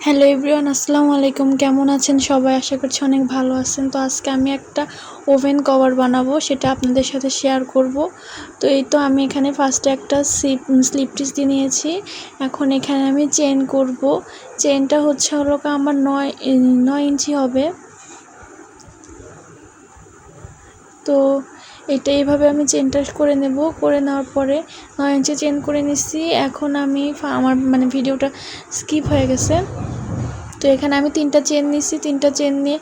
Hello everyone, আসসালামু আলাইকুম। কেমন আছেন সবাই? আশা করছি অনেক ভালো আছেন। তো আজকে আমি একটা ওভেন কভার বানাবো, সেটা আপনাদের সাথে শেয়ার করব। তো এই তো আমি এখানে ফার্স্টে একটা স্লিপ টিস দিয়ে নিয়েছি। এখন এখানে আমি চেন করব। চেনটা হলো আমার 9 ইঞ্চি হবে। তো এটা এইভাবে আমি চেনটা করে নেব। করে নেওয়ার পরে 9 ইঞ্চি চেন করে নিচ্ছি। এখন আমি আমার ভিডিওটা স্কিপ হয়ে গেছে। তো এখানে আমি 3টা চেন নিচ্ছি। 3টা চেন নিয়ে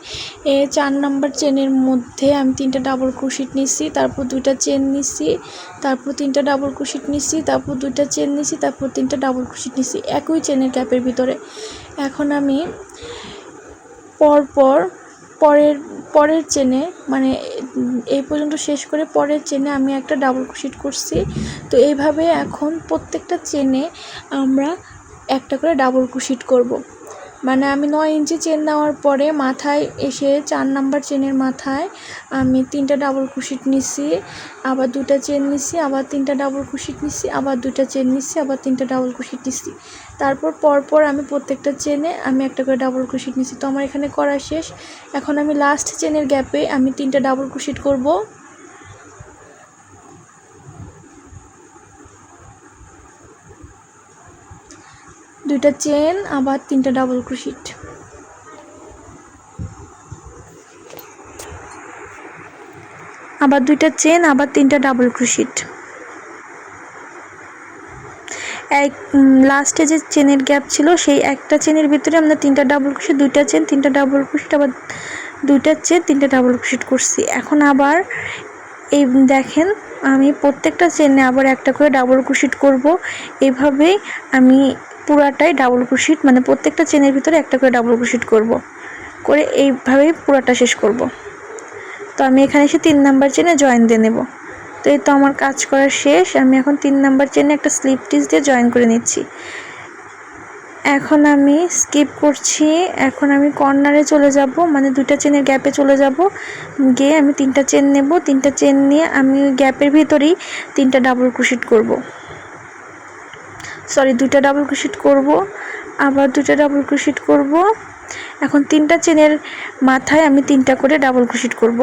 4 নাম্বার চেনের মধ্যে আমি 3টা ডাবল ক্রোশেট নিচ্ছি, তারপর 2টা চেন নিচ্ছি, তারপর 3টা ডাবল ক্রোশেট নিচ্ছি, তারপর 2টা চেন নিচ্ছি, তারপর 3টা ডাবল ক্রোশেট নিচ্ছি একই চেনের গ্যাপের ভিতরে। এখন আমি পরপর পরের চেনে এই পর্যন্ত শেষ করে পরের চেনে আমি একটা ডাবল ক্রোশেট করছি। তো এইভাবে এখন প্রত্যেকটা চেনে আমরা একটা করে ডাবল ক্রোশেট করব। আমি 9 ইঞ্চি চেন দেওয়ার পরে মাথায় এসে 4 নাম্বার চেনের মাথায় আমি 3টা ডাবল ক্রোশেট নিচ্ছি, আবার 2টা চেন নিচ্ছি, আবার 3টা ডাবল ক্রোশেট নিচ্ছি, আবার 2টা চেন নিচ্ছি, আবার 3টা ডাবল ক্রোশেট নিচ্ছি। তারপর পরপর আমি প্রত্যেকটা চেনে আমি একটা করে ডাবল ক্রোশেট নিচ্ছি। তো আমার এখানে করা শেষ। এখন আমি লাস্ট চেনের গ্যাপে আমি 3টা ডাবল ক্রোশেট করব। দুইটা চেন, আবার 3টা ডাবল ক্রোশেট, আবার 2টা চেন, আবার 3টা ডাবল ক্রোশেট। লাস্টে যে চেনের গ্যাপ ছিল সেই একটা চেনের ভিতরে আমরা 3টা ডাবল ক্রোশেট, 2টা চেন, 3টা ডাবল ক্রোশেট, আবার 2টা চেন, 3টা ডাবল ক্রোশেট করছি। এখন আবার এই দেখেন আমি প্রত্যেকটা চেনে আবার একটা করে ডাবল ক্রোশেট করব। এইভাবেই আমি পুরাটাই ডাবল ক্রোশেট প্রত্যেকটা চেনের ভিতরে একটা করে ডাবল ক্রোশেট করব, করে এইভাবেই পুরাটা শেষ করব। তো আমি এখানে এসে 3 নাম্বার চেনে জয়েন দিয়ে নেব। তো এই তো আমার কাজ করা শেষ। আমি এখন 3 নাম্বার চেনে একটা স্লিপ টিস দিয়ে জয়েন করে নিচ্ছি। এখন আমি স্কিপ করছি। এখন আমি কর্নারে চলে যাব, 2টা চেনের গ্যাপে চলে যাব। গিয়ে আমি 3টা চেন নেব। 3টা চেন নিয়ে আমি গ্যাপের ভিতরেই 3টা ডাবল ক্রোশেট করব। 2টা ডাবল ক্রোশেট করব, আবার 2টা ডাবল ক্রোশেট করব। এখন 3টা চেনের মাথায় আমি 3টা করে ডাবল ক্রোশেট করব।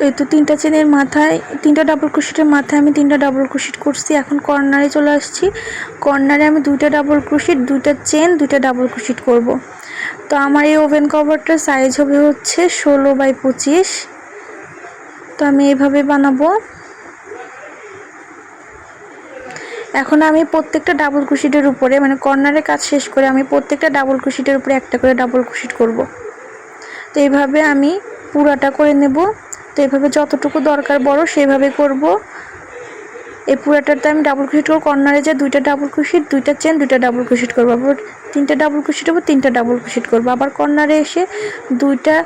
এই তো 3টা চেনের মাথায় 3টা ডাবল ক্রোশেটের মাথায় আমি 3টা ডাবল ক্রোশেট করছি। এখন কর্নারে চলে আসছি। কর্নারে আমি 2টা ডাবল ক্রোশেট, 2টা চেন, 2টা ডাবল ক্রোশেট করব। তো আমার এই ওভেন কভারটার সাইজ হবে 16x25। তো আমি এইভাবে বানাবো। এখন আমি প্রত্যেকটা ডাবল ক্রোশেটের উপরে কর্নারে কাজ শেষ করে আমি প্রত্যেকটা ডাবল ক্রোশেটের উপরে একটা করে ডাবল ক্রোশেট করব। তো এইভাবে আমি পুরাটা করে নেব। তো এইভাবে যতটুকু দরকার বড় সেইভাবে করব। এই পুরাটাতে আমি ডাবল ক্রোশেট করব। কর্নারে যে 2টা ডাবল ক্রোশেট, 2টা চেন, 2টা ডাবল ক্রোশেট করব, আবার 3টা ডাবল ক্রোশেট হবে, 3টা ডাবল ক্রোশেট করব, আবার কর্নারে এসে 2টা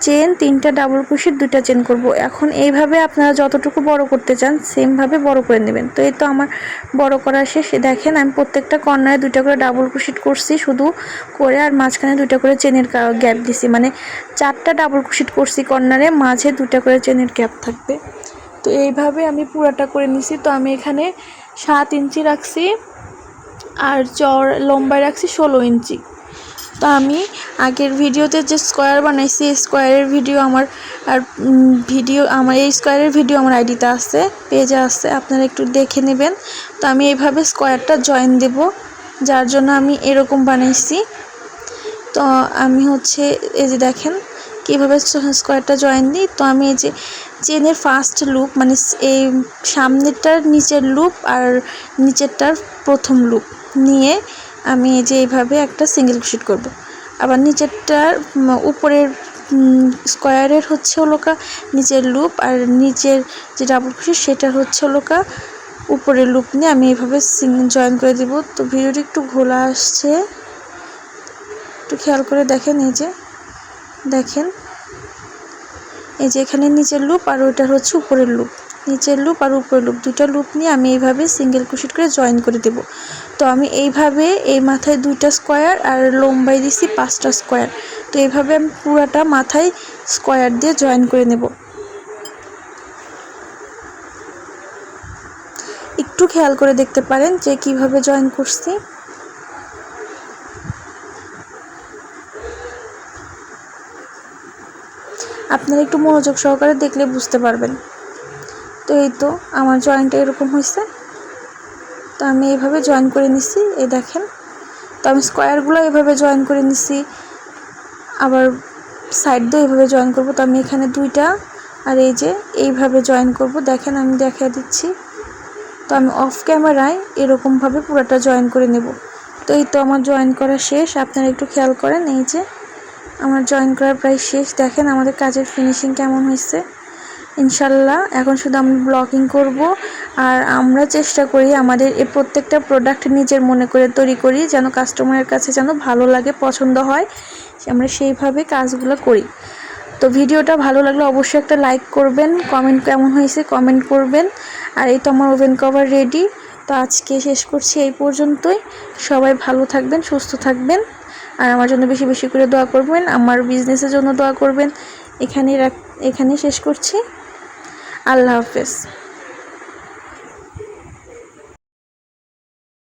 চেন, 3টা ডাবল ক্রোশেট, 2টা চেন করব। এখন এইভাবে আপনারা যতটুকু বড় করতে চান সেমভাবে বড় করে নেবেন। তো এই তো আমার বড় করা শেষ। দেখেন আমি প্রত্যেকটা কর্নারে 2টা করে ডাবল ক্রোশেট করছি শুধু করে, আর মাঝখানে 2টা করে চেনের গ্যাপ দিছি, 4টা ডাবল ক্রোশেট করছি কর্নারে, মাঝে 2টা করে চেনের গ্যাপ থাকবে। তো এইভাবে আমি পুরাটা করে নিছি। তো আমি এখানে 7 ইঞ্চি রাখছি আর লম্বায় রাখছি 16 ইঞ্চি। তো আমি আগের ভিডিওতে যে স্কোয়ার বানাইছি এই স্কোয়ারের ভিডিও আমার এই স্কোয়ারের ভিডিও আমার আইডিতে আছে, পেজে আছে, আপনারা একটু দেখে নেবেন। তো আমি এইভাবে স্কোয়ারটা জয়েন দেব, যার জন্য আমি এরকম বানাইছি। তো আমি এই যে দেখেন কীভাবে স্কোয়ারটা জয়েন দিই। তো আমি এই যে চেনের ফার্স্ট লুপ এই সামনেরটার নিচের লুপ আর নিচেরটার প্রথম লুপ নিয়ে আমি এই যে এইভাবে একটা সিঙ্গেল ক্রোশেট করব। আবার নিচেরটার উপরের স্কোয়ারের নিচের লুপ, আর নিচের যে ডাবল ক্রোশেট সেটা উপরের লুপ নিয়ে আমি এইভাবে জয়েন করে দেব। তো ভিডিওটি একটু ঘোলা আসছে, একটু খেয়াল করে দেখেন। এই যে দেখেন এই যে এখানে নিচের লুপ আর ওইটা উপরের লুপ, নিচের লুপ আর উপরের লুপ, 2টা লুপ নিয়ে আমি এইভাবে সিঙ্গেল ক্রোশেট করে জয়েন করে দেব। তো আমি এইভাবে এই মাথায় 2টা স্কোয়ার আর লম্বাই দিছি 5টা স্কোয়ার। তো এইভাবে আমি পুরাটা মাথায় স্কোয়ার দিয়ে জয়েন করে নেব। একটু খেয়াল করে দেখতে পারেন যে কিভাবে জয়েন করছি। আপনারা একটু মনোযোগ সহকারে দেখলে বুঝতে পারবেন। তো এই তো আমার জয়েনটা এরকম হয়েছে। তো আমি এইভাবে জয়েন করে নিছি, এই দেখেন। তো আমি স্কোয়ারগুলো এভাবে জয়েন করে নিছি, আবার সাইড দিয়ে এভাবে জয়েন করব। তো আমি এখানে 2টা আর এই যে এইভাবে জয়েন করব, দেখেন আমি দেখিয়ে দিচ্ছি। তো আমি অফ ক্যামেরায় এরকমভাবে পুরোটা জয়েন করে নেব। তো এই তো আমার জয়েন করা শেষ, আপনারা একটু খেয়াল করেন। এই যে আমার জয়েন করা প্রায় শেষ, দেখেন আমাদের কাজের ফিনিশিং কেমন হয়েছে। ইনশাল্লাহ এখন শুধু আমি ব্লগিং করব, আর আমরা চেষ্টা করি আমাদের এই প্রত্যেকটা প্রোডাক্ট নিজের মনে করে তৈরি করি, যেন কাস্টমারের কাছে যেন ভালো লাগে, পছন্দ হয়, আমরা সেইভাবে কাজগুলো করি। তো ভিডিওটা ভালো লাগলে অবশ্যই একটা লাইক করবেন, কমেন্ট কেমন হয়েছে কমেন্ট করবেন। আর এই তো আমার ওভেন কভার রেডি। তো আজকে শেষ করছি এই পর্যন্তই। সবাই ভালো থাকবেন, সুস্থ থাকবেন, আর আমার জন্য বেশি বেশি করে দোয়া করবেন, আমার বিজনেসের জন্য দোয়া করবেন। এখানেই শেষ করছি। আল্লাহ হাফেজ।